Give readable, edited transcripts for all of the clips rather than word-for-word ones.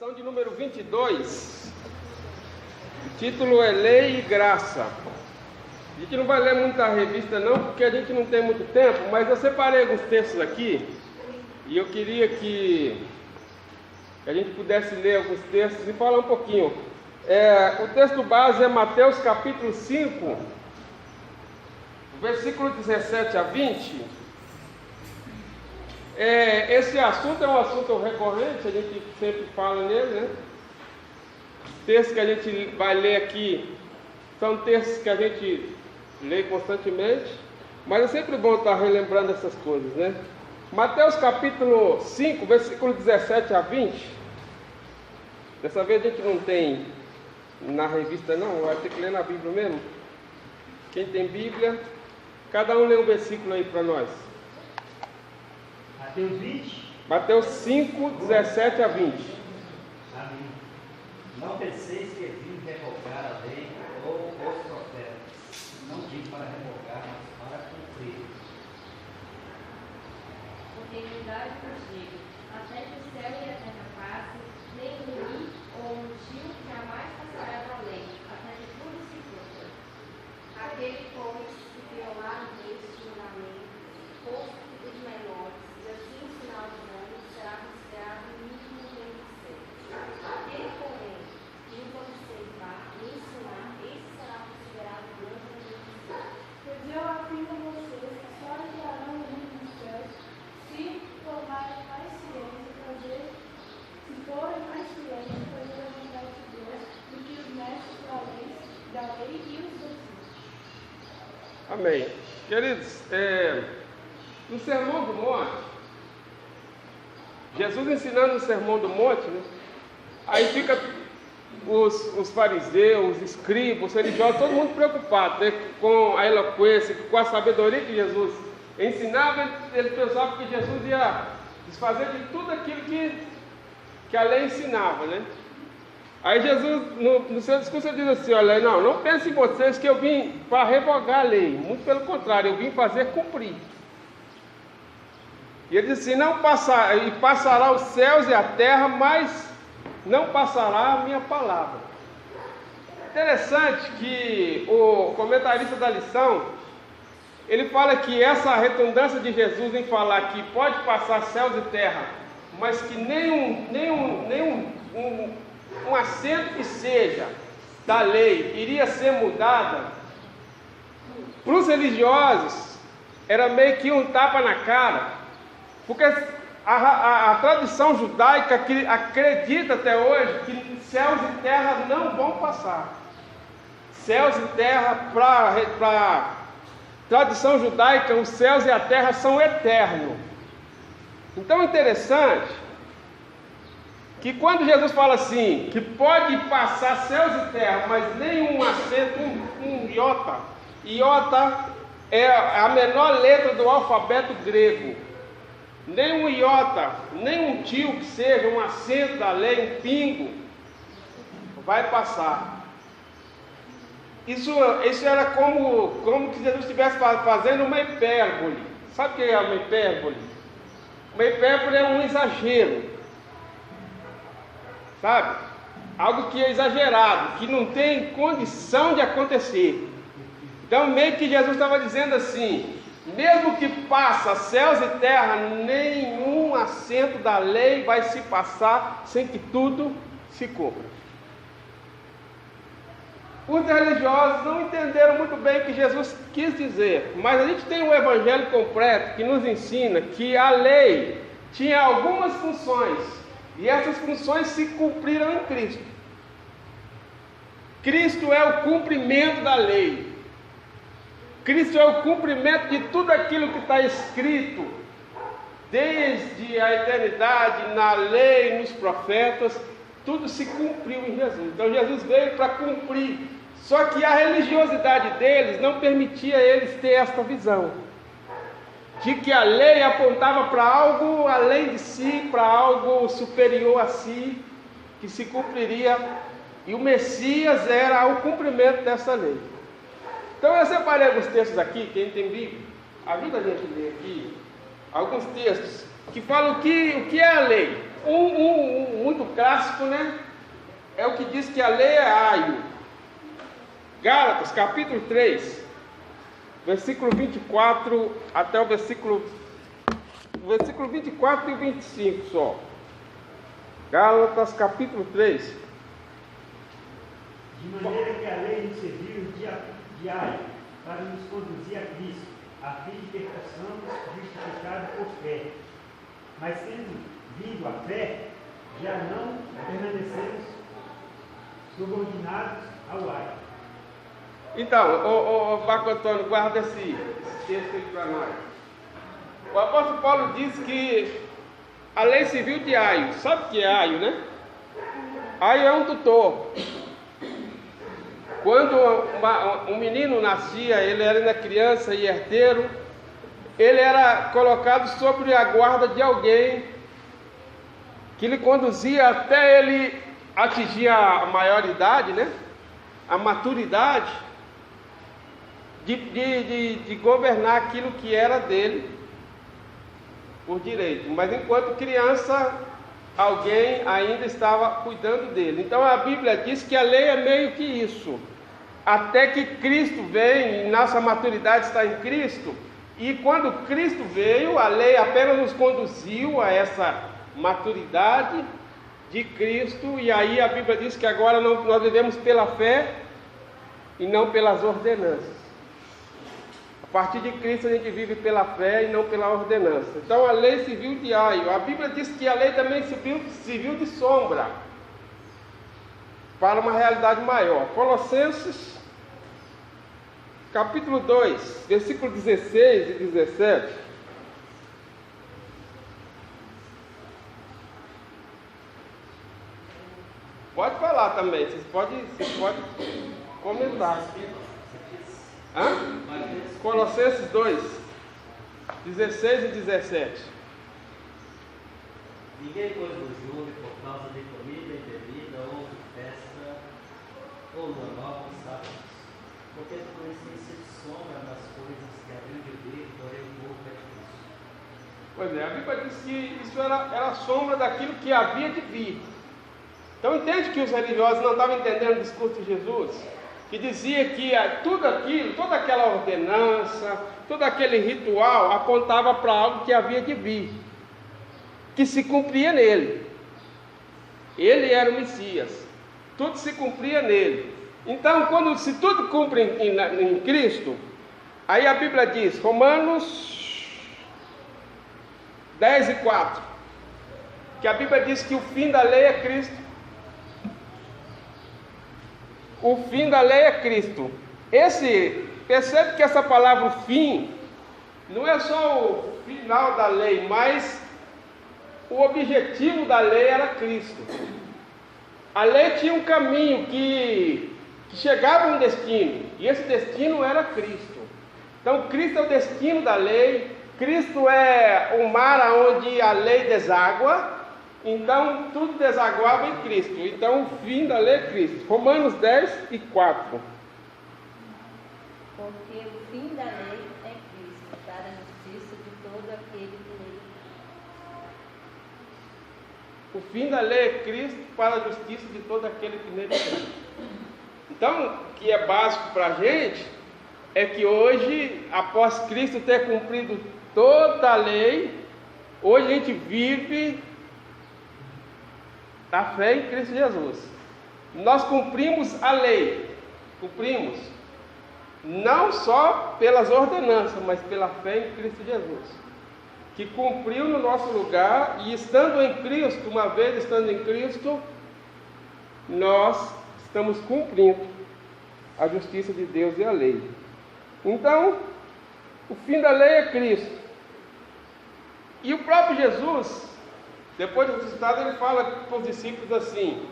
Lição de número 22, o título é Lei e Graça. A gente não vai ler muita revista não, porque a gente não tem muito tempo, mas eu separei alguns textos aqui, e eu queria que a gente pudesse ler alguns textos e falar um pouquinho. O texto base é Mateus capítulo 5, versículo 17 a 20. Esse assunto é um assunto recorrente, a gente sempre fala nele, né? Os textos que a gente vai ler aqui são textos que a gente lê constantemente, mas é sempre bom estar relembrando essas coisas, né? Mateus capítulo 5, versículo 17 a 20. Dessa vez a gente não tem na revista não, vai ter que ler na Bíblia mesmo. Quem tem Bíblia, cada um lê um versículo aí para nós. Mateus 20? Mateus 5, 17 a 20. Amém. Não penseis que vim revogar a lei ou os profetas. Não vim para revogar, mas para cumprir. Porque em verdade vos digo, até que o céu e a terra passem, nem um i ou um tio jamais passará da lei, até que tudo se cumpra. Aquele, pois, que violar este mandamento, posto os menores, e assim ensinar os homens, será considerado mínimo no céu. Aquele, porém, que os observar e ensinar, esse será considerado grande no céu. Pois eu afirmo a vocês que só entrarão no reino dos céus se forem mais fiéis fazer a vontade de Deus do que os mestres da lei e os doutrinos. Amém. Queridos, no Sermão do Monte, Jesus ensinando no Sermão do Monte, né? Aí fica os fariseus, os escribas, os religiosos, todo mundo preocupado, né? Com a eloquência, com a sabedoria que Jesus ensinava. Eles pensavam que Jesus ia desfazer de tudo aquilo que a lei ensinava, né? Aí Jesus, no seu discurso, ele diz assim: olha, não pensem em vocês que eu vim para revogar a lei, muito pelo contrário, eu vim fazer cumprir. E ele diz assim: passará os céus e a terra, mas não passará a minha palavra. Interessante que o comentarista da lição, ele fala que essa redundância de Jesus em falar que pode passar céus e terra, mas que nenhum acento que seja da lei iria ser mudada, para os religiosos era meio que um tapa na cara, porque a tradição judaica que acredita até hoje que céus e terra não vão passar. Céus e terra, para tradição judaica, os céus e a terra são eternos. Então é interessante que quando Jesus fala assim, que pode passar céus e terra, mas nem um acento, um iota. Iota é a menor letra do alfabeto grego. Nem um iota, nem um tio que seja, um acento da lei, um pingo, vai passar. Isso era como que Jesus estivesse fazendo uma hipérbole. Sabe o que é uma hipérbole? Uma hipérbole é um exagero. Sabe? Algo que é exagerado, que não tem condição de acontecer. Então, meio que Jesus estava dizendo assim: mesmo que passa céus e terra, nenhum acento da lei vai se passar sem que tudo se cumpra. Os religiosos não entenderam muito bem o que Jesus quis dizer, mas a gente tem um evangelho completo que nos ensina que a lei tinha algumas funções, e essas funções se cumpriram em Cristo. Cristo é o cumprimento da lei. Cristo é o cumprimento de tudo aquilo que está escrito desde a eternidade, na lei, nos profetas. Tudo se cumpriu em Jesus. Então Jesus veio para cumprir. Só que a religiosidade deles não permitia eles ter esta visão de que a lei apontava para algo além de si, para algo superior a si, que se cumpriria, e o Messias era o cumprimento dessa lei. Então eu separei alguns textos aqui, quem tem Bíblia, ajuda a gente a ler aqui, alguns textos que falam o que é a lei. muito clássico, né? É o que diz que a lei é aio. Gálatas, capítulo 3, versículo 24 até o versículo 24 e 25 só. Gálatas, capítulo 3. De maneira que a lei nos serviu de aio para nos conduzir a Cristo, a fim de que possamos justificados por fé. Mas tendo vindo a fé, já não permanecemos subordinados ao aio. Então, Marco Antônio, guarda esse texto aí para nós. O apóstolo Paulo diz que a lei serviu de aio. Sabe o que é aio, né? Aio é um tutor. Quando um menino nascia, ele era ainda criança e herdeiro, ele era colocado sobre a guarda de alguém que lhe conduzia até ele atingir a maioridade, né? A maturidade de governar aquilo que era dele por direito. Mas enquanto criança, alguém ainda estava cuidando dele. Então a Bíblia diz que a lei é meio que isso. Até que Cristo vem e nossa maturidade está em Cristo. E quando Cristo veio, a lei apenas nos conduziu a essa maturidade de Cristo. E aí a Bíblia diz que agora nós vivemos pela fé e não pelas ordenanças. A partir de Cristo a gente vive pela fé e não pela ordenança. Então a lei serviu de aio. A Bíblia diz que a lei também serviu de sombra para uma realidade maior. Colossenses, capítulo 2, versículo 16 e 17. Pode falar também, vocês podem comentar. Colossenses 2, 16 e 17. Ninguém pois nos julgue por causa de comida indevida, ou de festa, ou lua nova, sábados, porque tudo isso tem sido sombra das coisas que haviam de vir, porém o corpo é Cristo. Pois é, a Bíblia diz que isso era sombra daquilo que havia de vir. Então entende que os religiosos não estavam entendendo o discurso de Jesus? Que dizia que tudo aquilo, toda aquela ordenança, todo aquele ritual apontava para algo que havia de vir, que se cumpria nele. Ele era o Messias, tudo se cumpria nele. Então, quando se tudo cumpre em Cristo, aí a Bíblia diz, Romanos 10 e 4, que a Bíblia diz que o fim da lei é Cristo. O fim da lei é Cristo. Percebe que essa palavra fim não é só o final da lei, mas o objetivo da lei era Cristo. A lei tinha um caminho que chegava a um destino, e esse destino era Cristo. Então Cristo é o destino da lei, Cristo é o mar onde a lei deságua. Então, tudo desaguava em Cristo. Então, o fim da lei é Cristo. Romanos 10 e 4. Porque o fim da lei é Cristo, para a justiça de todo aquele que nele. O fim da lei é Cristo, para a justiça de todo aquele que nele crê. Então, o que é básico para a gente é que hoje, após Cristo ter cumprido toda a lei, hoje a gente vive a fé em Cristo Jesus. Nós cumprimos a lei, cumprimos, não só pelas ordenanças, mas pela fé em Cristo Jesus, que cumpriu no nosso lugar, e estando em Cristo, uma vez estando em Cristo, nós estamos cumprindo a justiça de Deus e a lei. Então, o fim da lei é Cristo. E o próprio Jesus, depois do resultado, ele fala para os discípulos assim.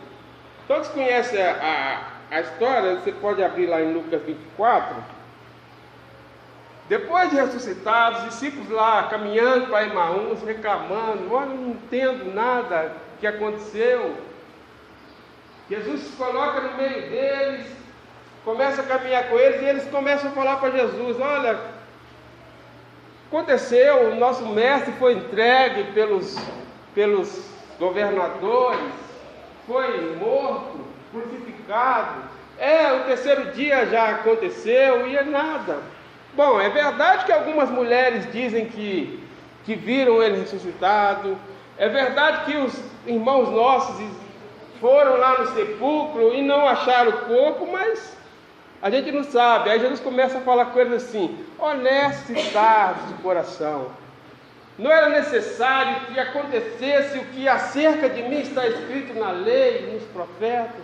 Todos conhecem a história, você pode abrir lá em Lucas 24. Depois de ressuscitado, os discípulos lá caminhando para Emaús, reclamando, olha, eu não entendo nada que aconteceu. Jesus se coloca no meio deles, começa a caminhar com eles, e eles começam a falar para Jesus, olha, aconteceu, o nosso mestre foi entregue pelos governadores, foi morto, crucificado. O terceiro dia já aconteceu e é nada. Bom, é verdade que algumas mulheres dizem que viram ele ressuscitado. É verdade que os irmãos nossos foram lá no sepulcro e não acharam o corpo, mas a gente não sabe. Aí Jesus começa a falar coisas assim: honestos e tardos de coração. Não era necessário que acontecesse o que acerca de mim está escrito na lei, nos profetas,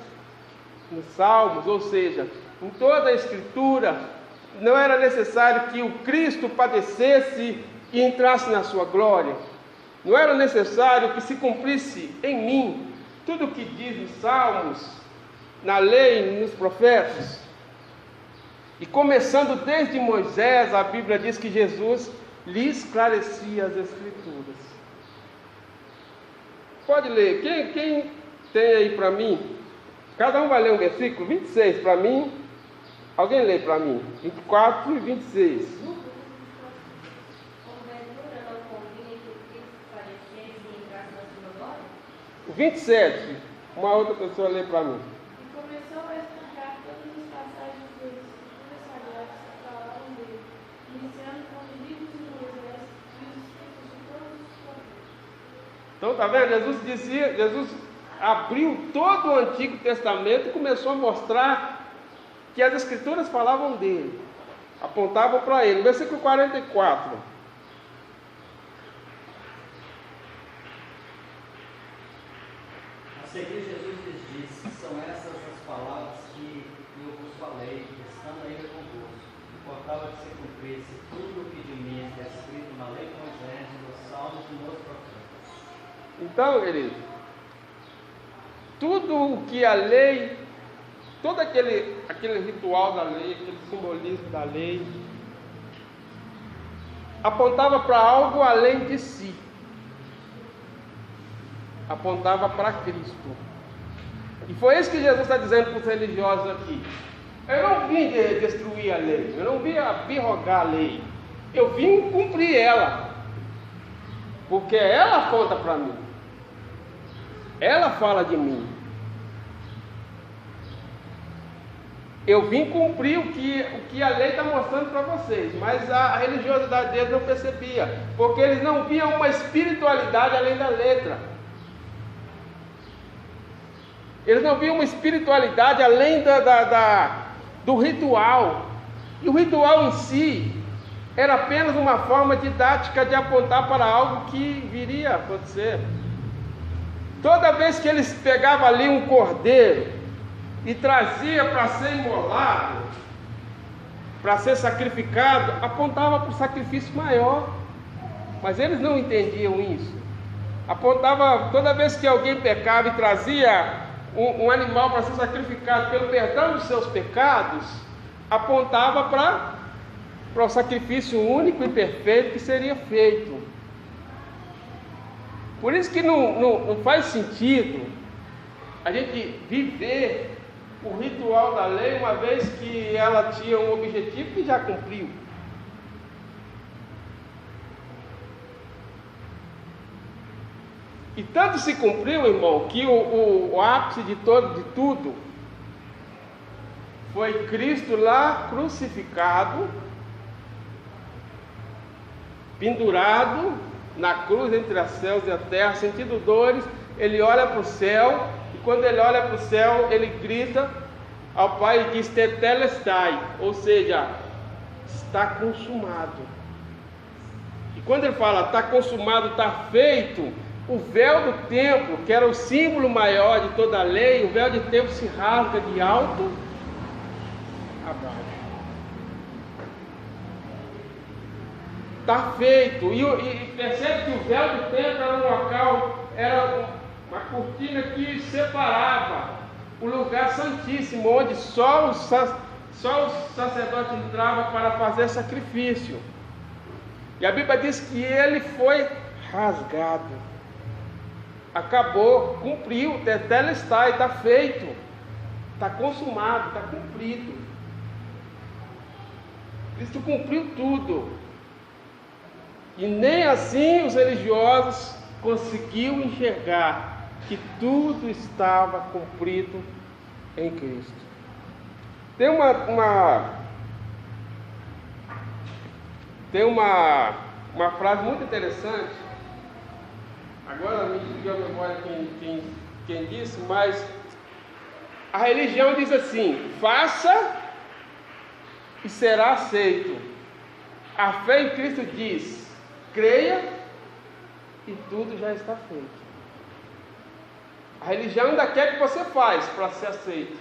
nos salmos, ou seja, em toda a escritura. Não era necessário que o Cristo padecesse e entrasse na sua glória. Não era necessário que se cumprisse em mim tudo o que diz nos salmos, na lei, nos profetas. E começando desde Moisés, a Bíblia diz que Jesus lhe esclarecia as Escrituras. Pode ler. Quem tem aí para mim? Cada um vai ler um versículo. 26 para mim. Alguém lê para mim? 24 e 26. Porventura não convinha que o Cristo padecesse e entrasse na sua glória? O 27. Uma outra pessoa lê para mim. E começou a explicar todas as passagens das Escrituras Sagradas que falavam dele, iniciando com os livros de Moisés e os escritos de todos os profetas. Então, está vendo? Jesus abriu todo o Antigo Testamento e começou a mostrar que as Escrituras falavam dele, apontavam para ele. Versículo 44. A seguir, Jesus lhes disse: são essas as palavras que eu vos falei, estando ainda convosco. Importava que se cumprisse tudo o que de mim está escrito na lei de Moisés, nos salmos e nos profetas. Então, querido, tudo o que a lei, todo aquele ritual da lei, aquele simbolismo da lei, apontava para algo além de si. Apontava para Cristo. E foi isso que Jesus está dizendo para os religiosos aqui. Eu não vim destruir a lei, eu não vim abrogar a lei, eu vim cumprir ela, porque ela aponta para mim, ela fala de mim. Eu vim cumprir o que a lei está mostrando para vocês, mas a religiosidade deles não percebia, porque eles não viam uma espiritualidade além da letra. Eles não viam uma espiritualidade além do ritual. E o ritual em si era apenas uma forma didática de apontar para algo que viria a acontecer. Toda vez que eles pegavam ali um cordeiro e trazia para ser imolado, para ser sacrificado, apontava para o sacrifício maior. Mas eles não entendiam isso. Apontava, toda vez que alguém pecava e trazia um animal para ser sacrificado pelo perdão dos seus pecados, apontava para o sacrifício único e perfeito que seria feito. Por isso que não faz sentido a gente viver o ritual da lei, uma vez que ela tinha um objetivo que já cumpriu. E tanto se cumpriu, irmão, que o ápice de tudo foi Cristo lá crucificado, pendurado na cruz entre os céus e a terra, sentindo dores. Ele olha para o céu, e quando ele olha para o céu, ele grita ao Pai e diz: tetelestai, ou seja, está consumado. E quando ele fala está consumado, está feito, o véu do templo, que era o símbolo maior de toda a lei, o véu de templo se rasga de alto a baixo. Está feito. E percebe que o véu do templo era um local, era uma cortina que separava o lugar santíssimo, onde só os sacerdotes entravam para fazer sacrifício. E a Bíblia diz que ele foi rasgado. Acabou, cumpriu, tetelestai, está feito, está consumado, está cumprido. Cristo cumpriu tudo. E nem assim os religiosos conseguiu enxergar que tudo estava cumprido em Cristo. Tem uma frase muito interessante. Agora me fugiu a memória quem disse, mas a religião diz assim: faça e será aceito. A fé em Cristo diz: creia e tudo já está feito. A religião ainda quer que você faça para ser aceito,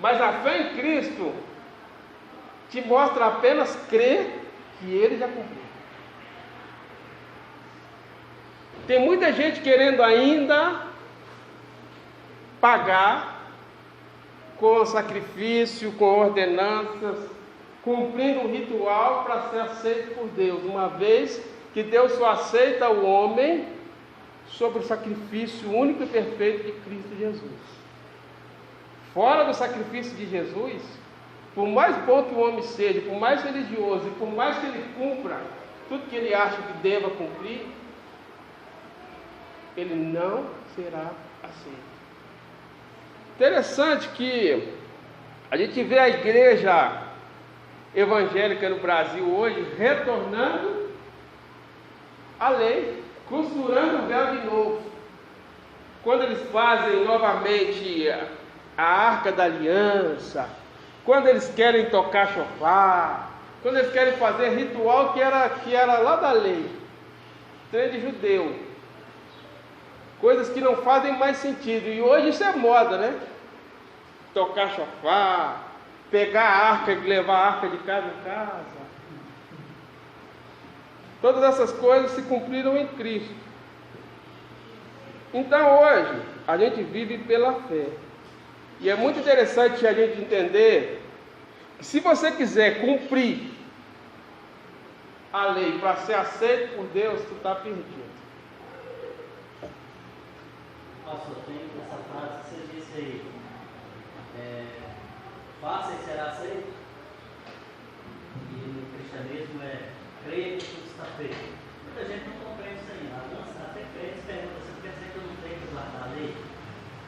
mas a fé em Cristo te mostra apenas crer que Ele já cumpriu. Tem muita gente querendo ainda pagar com sacrifício, com ordenanças, cumprindo um ritual para ser aceito por Deus, uma vez que Deus só aceita o homem sobre o sacrifício único e perfeito de Cristo Jesus. Fora do sacrifício de Jesus, por mais bom que o homem seja, por mais religioso e por mais que ele cumpra tudo que ele acha que deva cumprir, ele não será aceito. Interessante que a gente vê a igreja evangélica no Brasil hoje retornando à lei, costurando o véu de novo. Quando eles fazem novamente a Arca da Aliança, quando eles querem tocar chofar, quando eles querem fazer ritual que era lá da lei, trem de judeu, coisas que não fazem mais sentido. E hoje isso é moda, né? Tocar chofar, pegar a arca e levar a arca de casa em casa. Todas essas coisas se cumpriram em Cristo. Então hoje a gente vive pela fé. E é muito interessante a gente entender que se você quiser cumprir a lei para ser aceito por Deus, tu está perdido. Pastor, tem essa frase que você disse aí, faça e será aceito. E no cristianismo creia que tudo está feito. Muita gente não compreende isso aí. Até crentes perguntam: você quer dizer que eu não tenho que guardar a lei?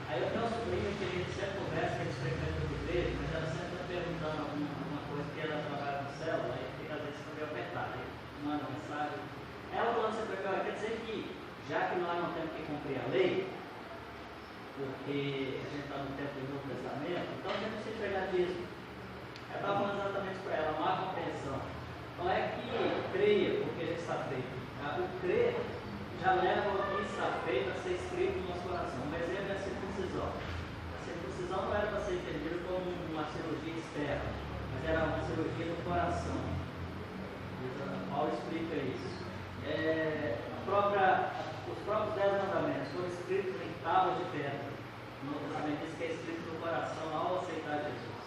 Aí eu tenho um sobrinho que a gente sempre conversa, que a gente frequenta a igreja, mas ela sempre está perguntando alguma coisa que ela trabalha no céu, aí fica às vezes meio apertado, aí manda mensagem. Ela falando sempre para mim: quer dizer que já que nós não temos que cumprir a lei, porque a gente está no tempo do Novo Testamento, então a gente não precisa pegar dízimo. Eu estava falando exatamente para ela, má compreensão. Não é que creia porque já está feito. O crer já leva o que está feito a ser escrito no nosso coração. Um exemplo é a circuncisão. A circuncisão não era para ser entendida como uma cirurgia externa, mas era uma cirurgia no coração. Paulo explica isso. Os próprios 10 mandamentos foram escritos em tábuas de pedra. No Novo Testamento diz que é escrito no coração ao aceitar Jesus.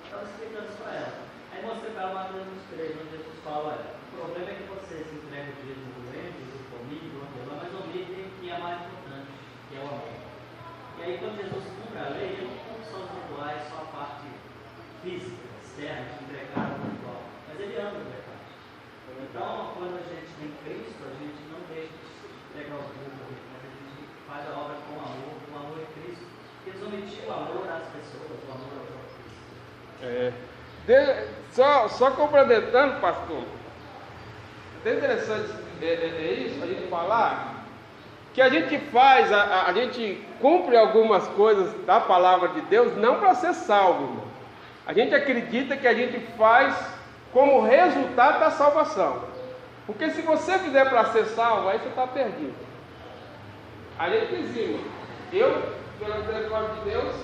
Estava explicando isso para ela. Aí mostrei para ela Mateus 3, onde Jesus fala: olha, o problema é que vocês entregam o dízimo do doente, do comigo, do hortelã, mas omitem o que é mais importante, que é o amor. E aí quando Jesus cumpre a lei, ele não cumpre só os rituais, só a parte física, externa, de entregar o ritual, mas ele ama o pecado. Então, quando a gente tem Cristo, a gente não deixa de entregar os dízimos, mas a gente faz a obra com amor de Cristo. Eles omitiram o amor às pessoas, o amor ao próprio Cristo. Só complementando, pastor, é interessante isso, a gente falar que a gente faz, a gente cumpre algumas coisas da palavra de Deus não para ser salvo, irmão. A gente acredita que a gente faz como resultado da salvação, porque se você fizer para ser salvo, aí você está perdido. A gente dizia: eu, pela misericórdia de Deus,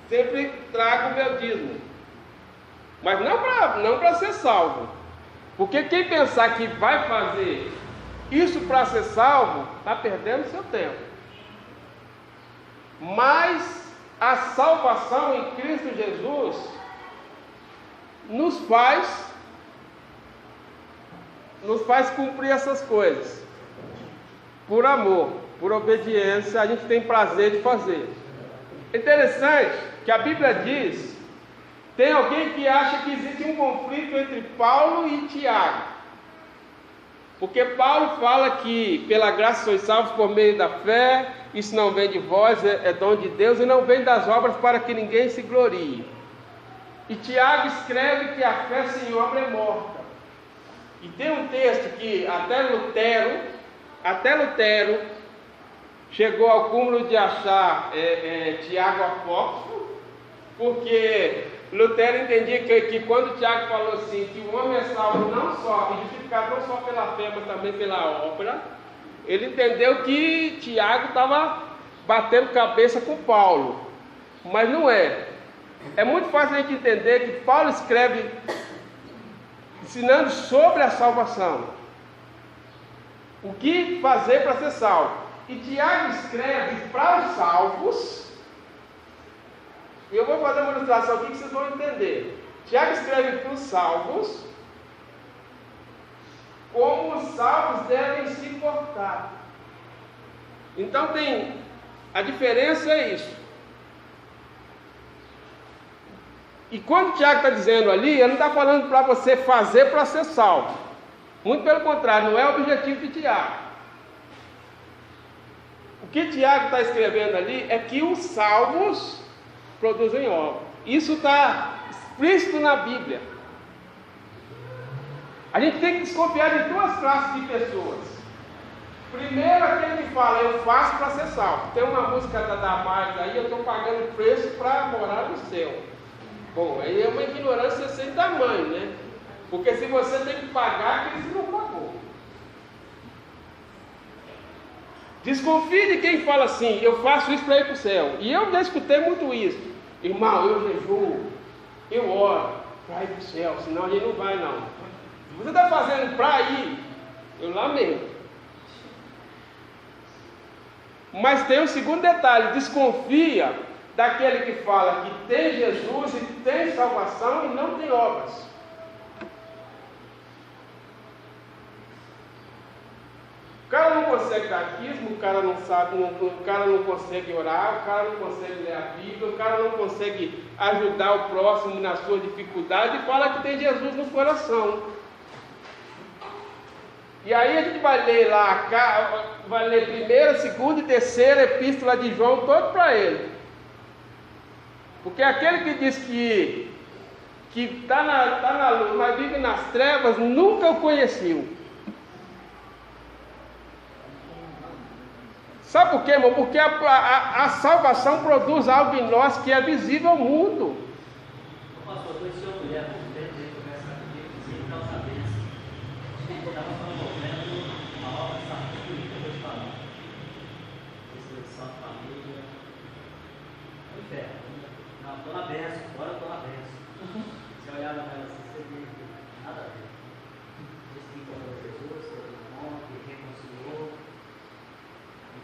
sempre trago o meu dízimo, mas não para ser salvo, porque quem pensar que vai fazer isso para ser salvo, está perdendo seu tempo. Mas a salvação em Cristo Jesus nos faz cumprir essas coisas, por amor, por obediência, a gente tem prazer de fazer. Interessante que a Bíblia diz, tem alguém que acha que existe um conflito entre Paulo e Tiago. Porque Paulo fala que pela graça sois salvos por meio da fé, isso não vem de vós, é dom de Deus, e não vem das obras para que ninguém se glorie. E Tiago escreve que a fé sem obra é morta. E tem um texto que até Lutero chegou ao cúmulo de achar Tiago apócrifo, porque Lutero entendia que quando Tiago falou assim, que o homem é salvo não só, e justificado não só pela fé, mas também pela obra, ele entendeu que Tiago estava batendo cabeça com Paulo, mas não é. É muito fácil a gente entender que Paulo escreve ensinando sobre a salvação, o que fazer para ser salvo, e Tiago escreve para os salvos. E eu vou fazer uma ilustração aqui que vocês vão entender. Tiago escreve para os salvos como os salvos devem se portar. Então a diferença é isso. E quando Tiago está dizendo ali, ele não está falando para você fazer para ser salvo. Muito pelo contrário, não é o objetivo de Tiago. O que Tiago está escrevendo ali é que os salvos produzem obra. Isso está explícito na Bíblia. A gente tem que desconfiar de duas classes de pessoas. Primeiro, aquele que fala, eu faço para ser salvo. Tem uma música da Damares aí, eu estou pagando preço para morar no céu. Bom, aí é uma ignorância sem tamanho, né? Porque se você tem que pagar, aquele você não pagou. Desconfie de quem fala assim, eu faço isso para ir para o céu. E eu já escutei muito isso. Irmão, eu jejuo, eu oro para ir para o céu, senão a gente não vai não. Se você está fazendo para ir, eu lamento. Mas tem um segundo detalhe, desconfia daquele que fala que tem Jesus e tem salvação e não tem obras. O cara não consegue dar dízimo, o cara não sabe, o cara não consegue orar, o cara não consegue ler a Bíblia, o cara não consegue ajudar o próximo nas suas dificuldades e fala que tem Jesus no coração. E aí a gente vai ler lá, vai ler primeira, segunda e terceira epístola de João, todo para ele. Porque aquele que diz que está na luz, mas vive nas trevas, nunca o conheceu. Sabe por quê, irmão? Porque a salvação produz algo em nós que é visível ao mundo. Pastor, eu conheci uma mulher há pouco tempo, ele conversa comigo, dizendo que ela sabia assim. Ele estava promovendo uma obra satírica, eu vou te falar. Ressurreição de família. É o inferno. Não, estou na benção, agora eu estou na benção. Você olhava para ela assim, você vê nada a ver. Diz que encontrou Jesus, teve um nome, que reconciliou.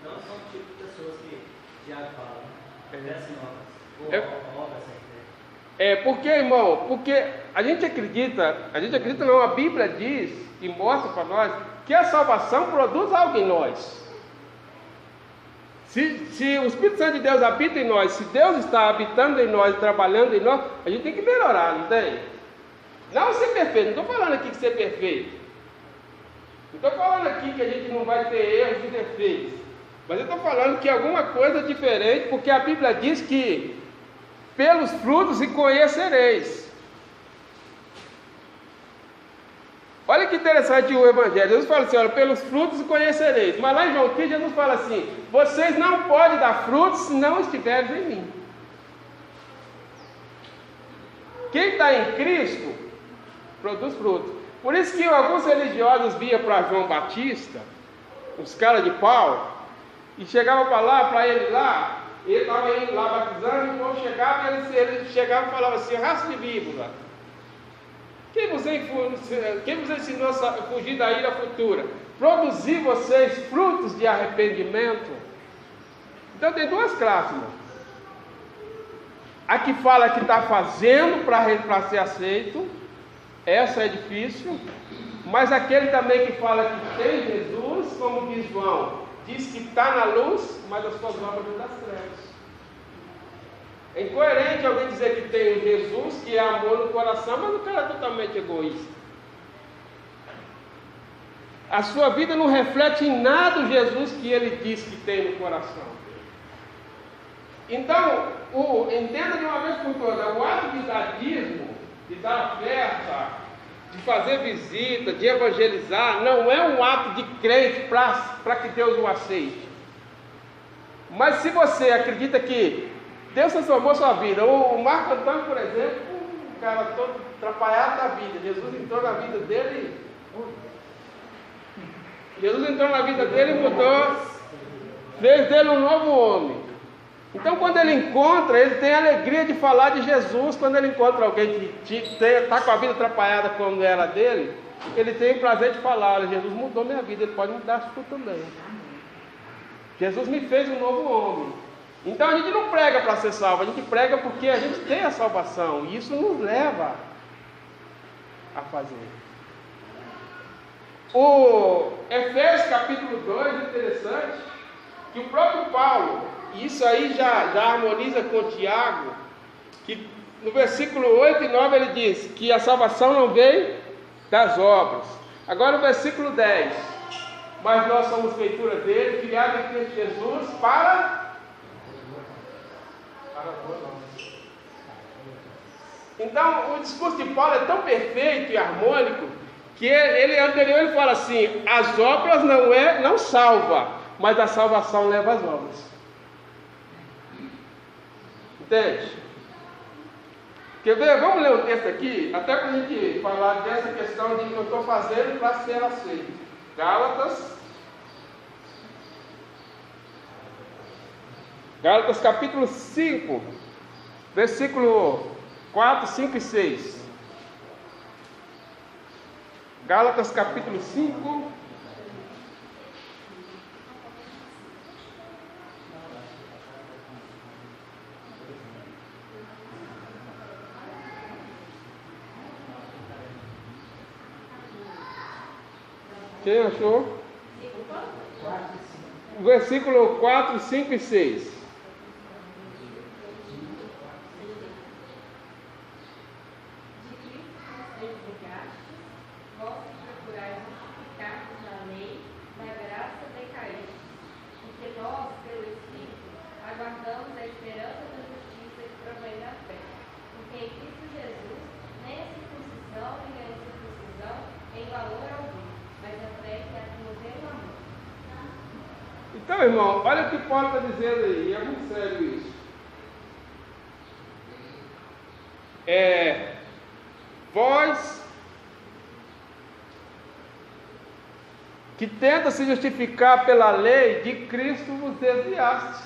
Então são o tipo de pessoas que Tiago fala, né? Sem obras, ou obras sem fé. Porque, irmão, porque a gente acredita não, a Bíblia diz e mostra para nós que a salvação produz algo em nós. Se o Espírito Santo de Deus habita em nós, se Deus está habitando em nós, trabalhando em nós, a gente tem que melhorar, não tem? Não ser perfeito, não estou falando aqui de ser perfeito. Não estou falando aqui que a gente não vai ter erros e defeitos. Mas eu estou falando que alguma coisa diferente, porque a Bíblia diz que pelos frutos se conhecereis. Olha que interessante o Evangelho. Jesus fala assim, olha, pelos frutos se conhecereis. Mas lá em João 15, Jesus fala assim, vocês não podem dar frutos se não estiverem em mim. Quem está em Cristo, produz frutos. Por isso que alguns religiosos vinham para João Batista, os caras de pau, e chegava para ele lá, ele estava indo lá batizando, e quando chegava, ele chegava e falava assim, raça de víbora, quem vos ensinou a fugir da ira futura? Produzir vocês frutos de arrependimento? Então tem duas classes, irmão. A que fala que está fazendo para ser aceito, essa é difícil, mas aquele também que fala que tem Jesus, como diz João, diz que está na luz, mas as suas obras são das trevas. É incoerente alguém dizer que tem Jesus, que é amor no coração, mas o cara é totalmente egoísta. a sua vida não reflete em nada o Jesus que ele diz que tem no coração. Então, entenda de uma vez por todas, o ato de dar dízimo, de dar oferta, de fazer visita, de evangelizar, não é um ato de crente para que Deus o aceite. Mas se você acredita que Deus transformou sua vida, o Marco Antônio, por exemplo, um cara todo atrapalhado da vida, Jesus entrou na vida dele e mudou, fez dele um novo homem. Então, quando ele encontra, ele tem a alegria de falar de Jesus. Quando ele encontra alguém que está com a vida atrapalhada como era dele, ele tem o prazer de falar: olha, Jesus mudou minha vida, ele pode mudar a sua também. Jesus me fez um novo homem. Então a gente não prega para ser salvo, a gente prega porque a gente tem a salvação, e isso nos leva a fazer. O Efésios capítulo 2 é interessante, que o próprio Paulo, e isso aí já harmoniza com Tiago, que no versículo 8 e 9 ele diz que a salvação não veio das obras. Agora o versículo 10: mas nós somos feitura dele, criados em Cristo Jesus para nós. Então o discurso de Paulo é tão perfeito e harmônico que ele anterior ele fala assim: as obras não salva, mas a salvação leva às obras. Entende? Quer ver? Vamos ler o texto aqui, até para a gente falar dessa questão de que eu estou fazendo para ser aceito. Gálatas capítulo 5, versículo 4, 5 e 6. Gálatas capítulo 5, quem achou? Versículo 4, 5 e 6. Então, irmão, olha o que Paulo está dizendo aí, é muito sério isso. Vós que tenta se justificar pela lei, de Cristo vos desviastes.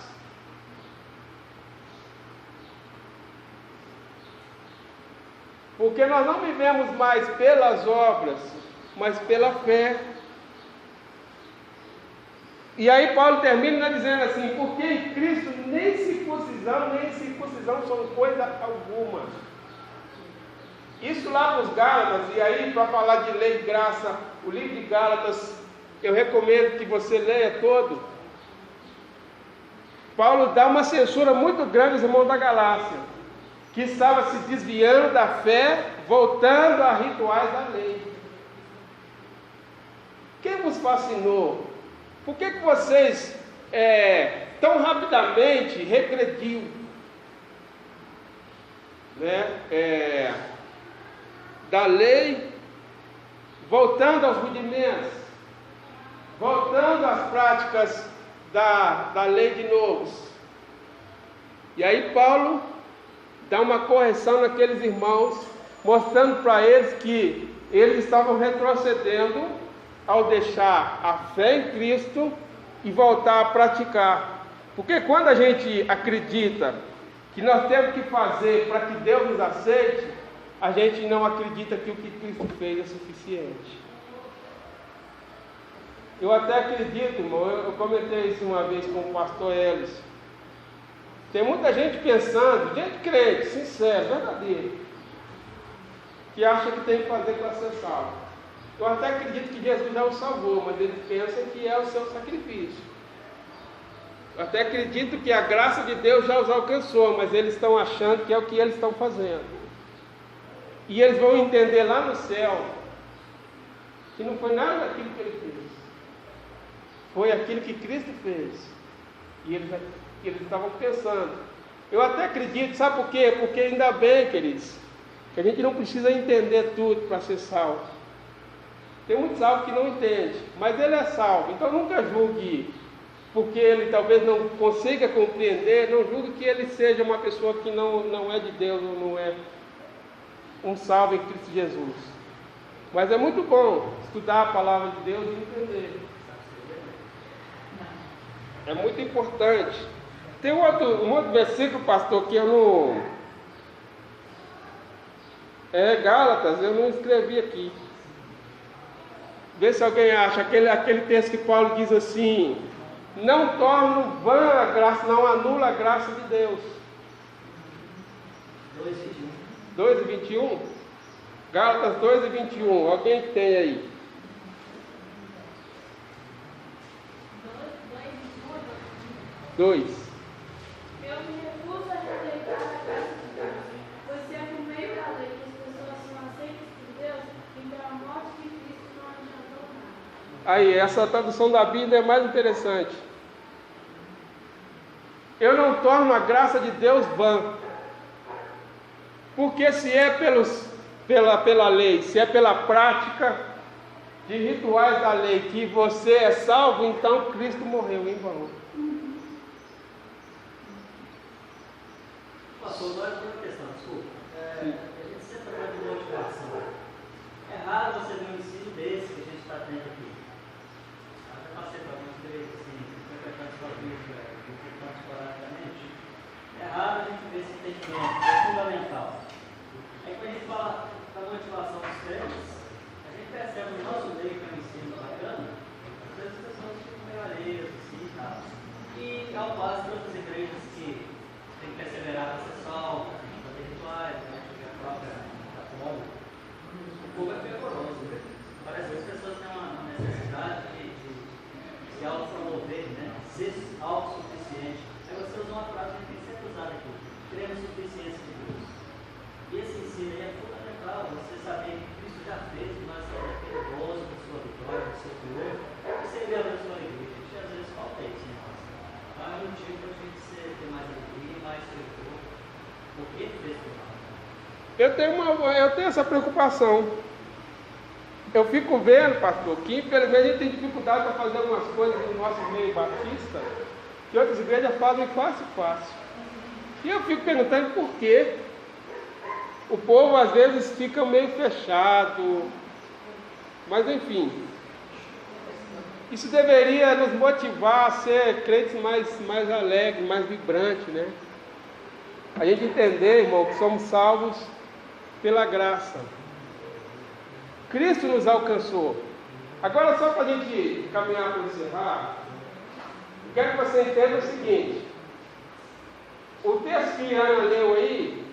Porque nós não vivemos mais pelas obras, mas pela fé. E aí Paulo termina dizendo assim: porque em Cristo nem circuncisão nem incircuncisão são coisa alguma. Isso lá nos Gálatas, e aí para falar de lei e graça, o livro de Gálatas, eu recomendo que você leia todo. Paulo dá uma censura muito grande aos irmãos da Galácia, que estavam se desviando da fé, voltando a rituais da lei. Quem vos fascinou? Por que vocês tão rapidamente regrediu? Da lei, voltando aos rudimentos, voltando às práticas da lei de novo. E aí Paulo dá uma correção naqueles irmãos, mostrando para eles que eles estavam retrocedendo ao deixar a fé em Cristo e voltar a praticar. Porque quando a gente acredita que nós temos que fazer para que Deus nos aceite, a gente não acredita que o que Cristo fez é suficiente. Eu até acredito, irmão, eu comentei isso uma vez com o pastor Elis. Tem muita gente pensando, gente crente, sincero, verdadeiro, que acha que tem que fazer para ser salvo. Eu até acredito que Jesus já o salvou, mas eles pensam que é o seu sacrifício. Eu até acredito que a graça de Deus já os alcançou, mas eles estão achando que é o que eles estão fazendo. E eles vão entender lá no céu Que não foi nada daquilo que ele fez. Foi aquilo que Cristo fez. E eles estavam pensando. Eu até acredito, sabe por quê? Porque ainda bem, queridos, que a gente não precisa entender tudo para ser salvo. Tem muito salvo que não entende, mas ele é salvo. Então nunca julgue, porque ele talvez não consiga compreender, não julgue que ele seja uma pessoa que não é de Deus, ou não é um salvo em Cristo Jesus. Mas é muito bom estudar a palavra de Deus e entender. É muito importante. Tem um outro versículo, pastor, que eu não... É Gálatas, eu não escrevi aqui. Vê se alguém acha. Aquele texto que Paulo diz assim: não torno vã a graça, não anula a graça de Deus. 2:21. Gálatas 2:21. Alguém tem aí? 2. Eu me recuso a rejeitar a graça de Deus, pois se é por meio da lei que as pessoas são aceitas por Deus, então a morte de Cristo não adiantou nada. Aí, essa tradução da Bíblia é mais interessante. Eu não torno a graça de Deus vã. Porque se é pela lei, se é pela prática de rituais da lei que você é salvo, então Cristo morreu em vão. Pastor, agora tem uma questão, desculpa. A gente sempre fala de motivação. É raro você ver um ensino desse que a gente está tendo aqui. Até passei para muitos deles, assim, frequentando escola bíblica, esporadicamente. É raro a gente ver esse entendimento, é fundamental. Aí quando a gente fala da motivação dos crentes, a gente percebe no nosso meio que é um ensino bacana, às vezes as pessoas ficam meio alheias, assim e tal. E ao passo de outras igrejas que tem que perseverar para ser salvo, fazer rituais, né? A própria católica. O povo é fervoroso, né? Parece que as pessoas têm uma necessidade de se autopromover, né? Ser autossuficiente. Aí você usa uma frase que tem que ser usada aqui: cremos suficiência de Deus. E esse ensino aí é fundamental, você saber que Cristo já fez, que nós somos perigosos da sua vitória, do seu Senhor, e você vê a sua igreja. A gente às vezes falta isso, né? Então é um motivo para a gente ter mais alegria, mais fervor. Por que fez tudo? Eu tenho essa preocupação. Eu fico vendo, pastor, que infelizmente a gente tem dificuldade para fazer algumas coisas no nosso meio batista, que outras igrejas fazem fácil. E eu fico perguntando por quê. O povo às vezes fica meio fechado, mas enfim, isso deveria nos motivar a ser crentes mais alegres, mais vibrantes, né? A gente entender, irmão, que somos salvos pela graça. Cristo nos alcançou. Agora, só para a gente caminhar para encerrar, eu quero que você entenda o seguinte: o texto que Ana leu aí,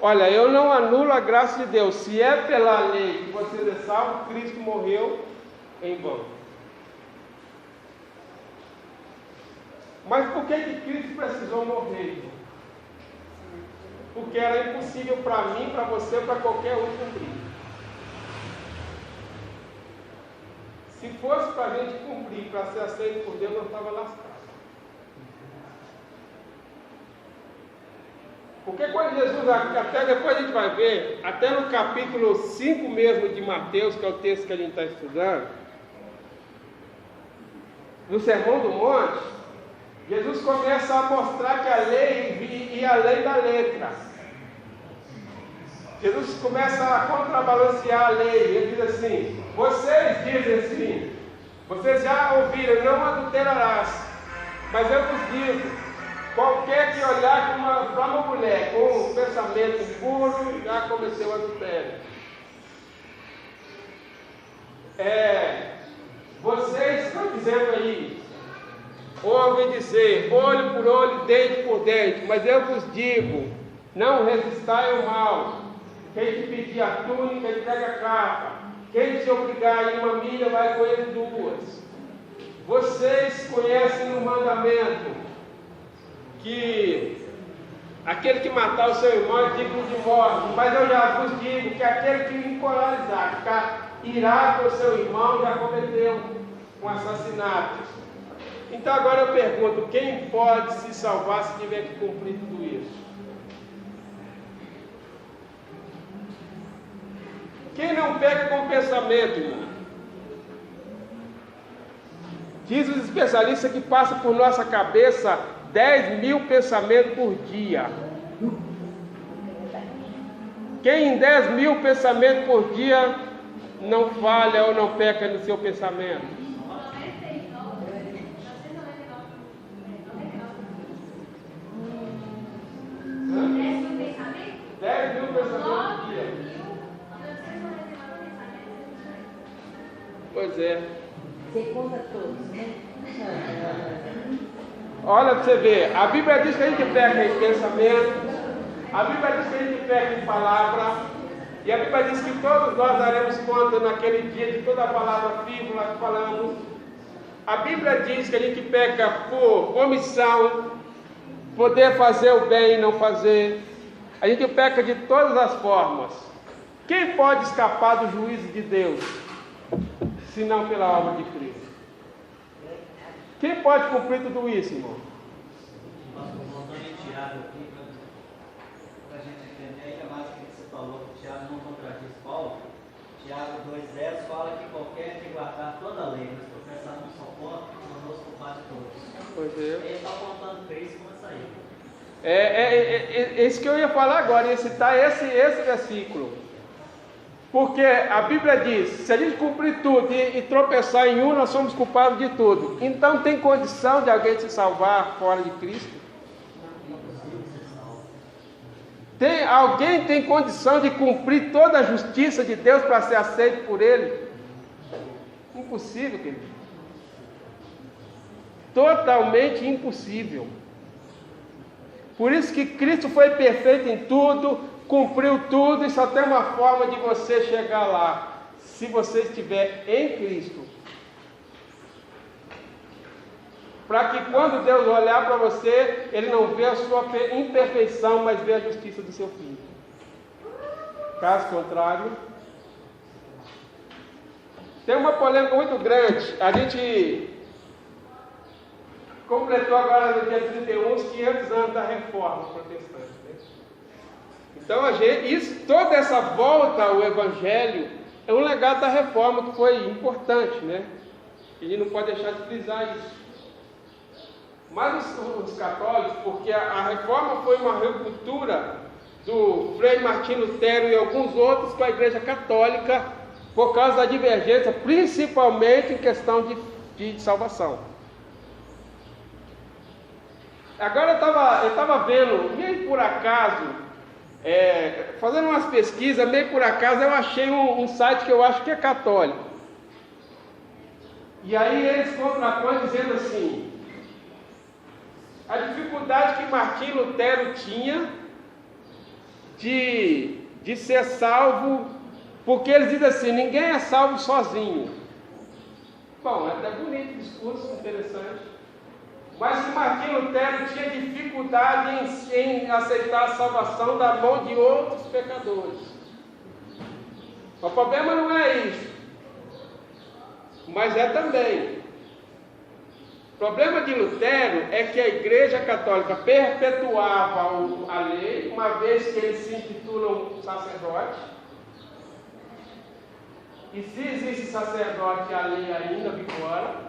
olha, eu não anulo a graça de Deus. Se é pela lei que você é salvo, Cristo morreu em vão. Mas por que Cristo precisou morrer? Porque era impossível para mim, para você, para qualquer um cumprir. Se fosse para a gente cumprir, para ser aceito por Deus, nós estávamos lascados. Porque quando Jesus, até depois a gente vai ver, até no capítulo 5 mesmo de Mateus, que é o texto que a gente está estudando, no Sermão do Monte, Jesus começa a mostrar que a lei ia além da letra. Jesus começa a contrabalancear a lei. Ele diz assim: vocês dizem assim, vocês já ouviram, não adulterarás, mas eu vos digo, qualquer que olhar para uma mulher com um pensamento impuro já cometeu adultério. Vocês estão dizendo aí, ouvem dizer, olho por olho, dente por dente, mas eu vos digo, não resistai ao mal. Quem te pedir a túnica, entrega a capa. Quem te obrigar a ir uma milha, vai com ele 2. Vocês conhecem o mandamento, que Aquele que matar o seu irmão é digno de morte, mas eu já vos digo que aquele que encorajizar, ficar irado com o seu irmão, já cometeu um assassinato. Então agora eu pergunto, quem pode se salvar se tiver que cumprir tudo isso? Quem não peca com pensamento, irmão? Diz os especialistas que passa por nossa cabeça 10.000 pensamentos por dia. Quem em 10.000 pensamentos por dia não falha ou não peca no seu pensamento? 10.000 pensamentos por dia. Pois é. Você conta todos, né? Olha para você ver, a Bíblia diz que a gente peca em pensamento, a Bíblia diz que a gente peca em palavra, e a Bíblia diz que todos nós daremos conta naquele dia de toda a palavra frívola que falamos. A Bíblia diz que a gente peca por omissão, poder fazer o bem e não fazer. A gente peca de todas as formas. Quem pode escapar do juízo de Deus, se não pela obra de Cristo? Quem pode cumprir tudo isso, irmão? Voltando em Tiago aqui, para a gente entender ainda mais o que você falou, que Tiago não contradiz Paulo. Tiago 2,10 fala que qualquer que guardar toda a lei, mas professar não só ponto, tornou-se culpado de todos. Pois é. Ele está apontando Cristo como essa aí. É isso que eu ia falar agora, ia citar esse versículo. Porque a Bíblia diz, se a gente cumprir tudo e tropeçar em um, nós somos culpados de tudo. Então tem condição de alguém se salvar fora de Cristo? Alguém tem condição de cumprir toda a justiça de Deus para ser aceito por Ele? Impossível, querido. Totalmente impossível. Por isso que Cristo foi perfeito em tudo, cumpriu tudo, e só tem uma forma de você chegar lá, se você estiver em Cristo. Para que quando Deus olhar para você, Ele não vê a sua imperfeição, mas vê a justiça do seu Filho. Caso contrário, tem uma polêmica muito grande. A gente completou agora no dia 31 os 500 anos da Reforma Protestante. Então, toda essa volta ao Evangelho é um legado da Reforma que foi importante, né? A gente não pode deixar de frisar isso. Mas os católicos, porque a Reforma foi uma ruptura do Frei Martinho Lutero e alguns outros com a Igreja Católica, por causa da divergência, principalmente em questão de salvação. Agora eu estava vendo, meio por acaso, fazendo umas pesquisas, meio por acaso, eu achei um site que eu acho que é católico. E aí eles contrapõem dizendo assim, a dificuldade que Martinho Lutero tinha de ser salvo, porque eles dizem assim, ninguém é salvo sozinho. Bom, é até bonito o discurso, interessante. Mas que Martinho Lutero tinha dificuldade em aceitar a salvação da mão de outros pecadores. O problema não é isso, mas é também. O problema de Lutero é que a Igreja Católica perpetuava a lei, uma vez que eles se intitulam sacerdote. E se existe sacerdote, a lei ainda vigora.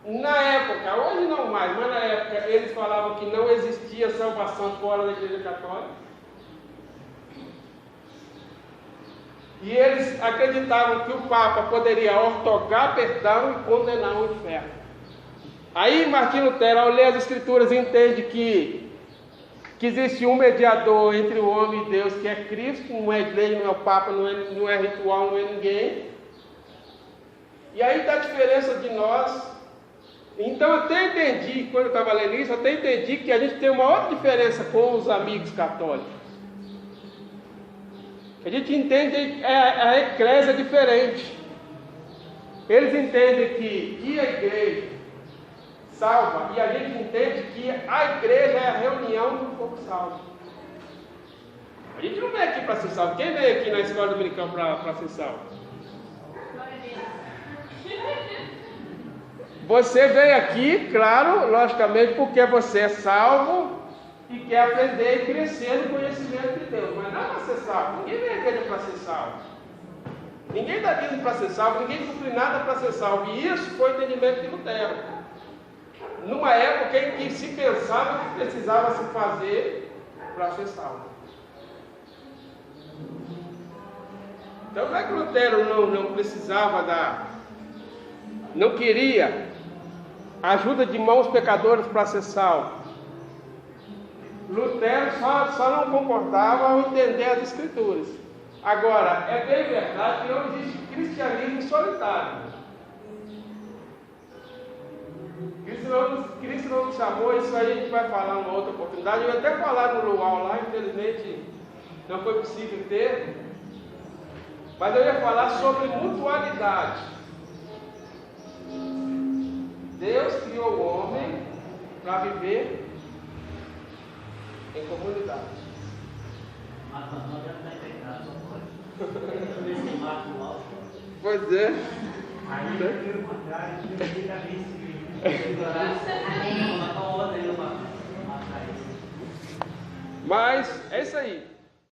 Na época, hoje não mais, mas na época eles falavam que não existia salvação fora da Igreja Católica. E eles acreditavam que o Papa poderia ortogar perdão e condenar o inferno. Aí Martinho Lutero, ao ler as Escrituras, entende que existe um mediador entre o homem e Deus, que é Cristo, não é igreja, não é o Papa, não é ritual, não é ninguém. E aí dá a diferença de nós. Então eu até entendi, quando eu estava lendo isso, eu até entendi que a gente tem uma outra diferença com os amigos católicos. A gente entende a eclésia diferente. Eles entendem que a igreja salva. E a gente entende que a igreja é a reunião do povo salvo. A gente não vem aqui para ser salvo. Quem vem aqui na escola dominical para ser salvo? Você vem aqui, claro, logicamente, porque você é salvo e quer aprender e crescer no conhecimento de Deus. Mas não é para ser salvo. Ninguém vem à igreja para ser salvo. Ninguém está vindo para ser salvo. Ninguém cumpre nada para ser salvo. E isso foi o entendimento de Lutero. Numa época em que se pensava que precisava se fazer para ser salvo. Então não é que Lutero não precisava não queria ajuda de mãos pecadores para ser salvo. Lutero só não concordava ao entender as Escrituras. Agora, é bem verdade que não existe cristianismo solitário. Cristo não nos chamou, isso aí a gente vai falar numa outra oportunidade. Eu ia até falar no Luau lá, infelizmente não foi possível ter. Mas eu ia falar sobre mutualidade. Deus criou o homem para viver em comunidade. Mas não deve estar em pecado, não pode. Pois é. Aí, pelo contrário, Deus da vez. Amém. Mas é isso aí.